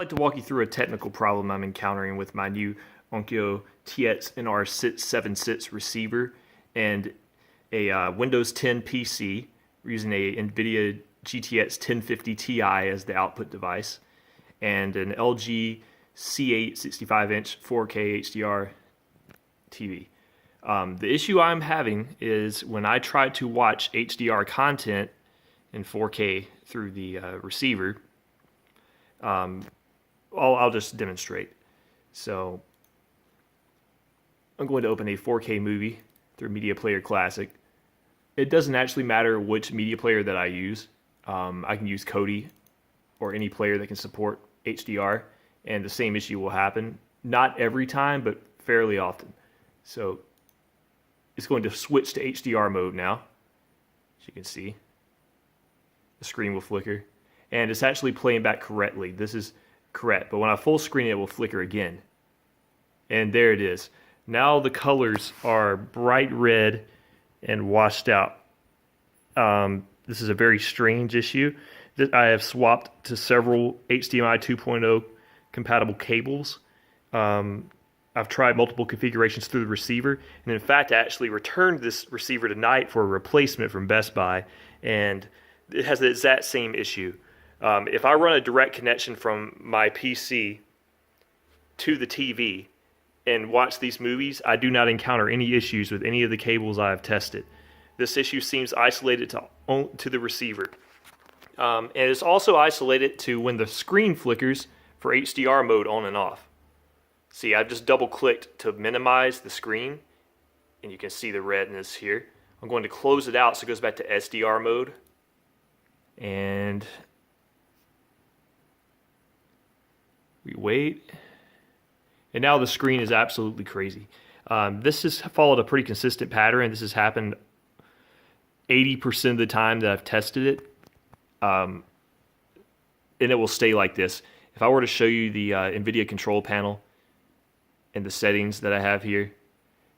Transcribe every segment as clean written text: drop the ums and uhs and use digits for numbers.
I'd like to walk you through a technical problem I'm encountering with my new Onkyo TX-NR676 receiver and a Windows 10 PC. We're using a NVIDIA GTX 1050 Ti as the output device and an LG C8 65-inch 4K HDR TV. The issue I'm having is when I try to watch HDR content in 4K through the receiver. I'll just demonstrate. So I'm going to open a 4K movie through Media Player Classic. It doesn't actually matter which media player that I use. I can use Kodi or any player that can support HDR, and the same issue will happen. Not every time, but fairly often. So it's going to switch to HDR mode now. As you can see, the screen will flicker, and it's actually playing back correctly. This is correct, but when I full screen it will flicker again. And there it is. Now the colors are bright red and washed out. This is a very strange issue. I have swapped to several HDMI 2.0 compatible cables. I've tried multiple configurations through the receiver, and in fact I actually returned this receiver tonight for a replacement from Best Buy, and it has the exact same issue. If I run a direct connection from my PC to the TV and watch these movies, I do not encounter any issues with any of the cables I have tested. This issue seems isolated to the receiver. And it's also isolated to when the screen flickers for HDR mode on and off. See, I've just double clicked to minimize the screen, and you can see the redness here. I'm going to close it out so it goes back to SDR mode. And we wait, and now the screen is absolutely crazy. This has followed a pretty consistent pattern. This has happened 80% of the time that I've tested it, and it will stay like this. If I were to show you the NVIDIA control panel and the settings that I have here,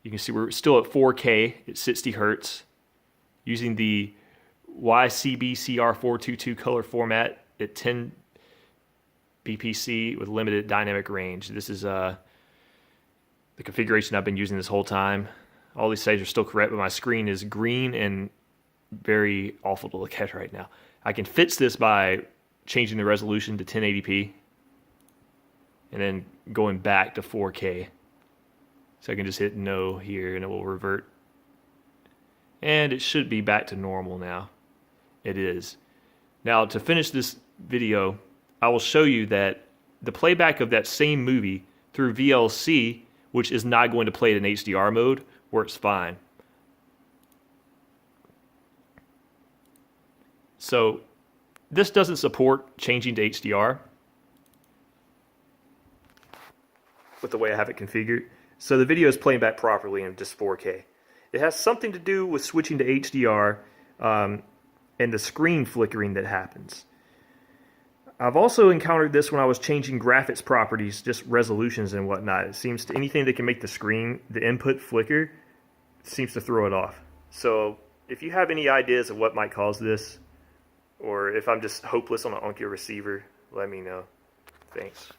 you can see we're still at 4K at 60 Hertz using the YCB-CR422 color format at 10 BPC with limited dynamic range. This is the configuration I've been using this whole time. All these settings are still correct, but my screen is green and very awful to look at right now. I can fix this by changing the resolution to 1080p and then going back to 4K. So I can just hit no here and it will revert. And it should be back to normal now. It is. Now to finish this video, I will show you that the playback of that same movie through VLC, which is not going to play it in HDR mode, works fine. So this doesn't support changing to HDR with the way I have it configured. So the video is playing back properly in just 4K. It has something to do with switching to HDR and the screen flickering that happens. I've also encountered this when I was changing graphics properties, just resolutions and whatnot. It seems to anything that can make the screen, the input flicker, seems to throw it off. So if you have any ideas of what might cause this, or if I'm just hopeless on an Onkyo receiver, let me know. Thanks.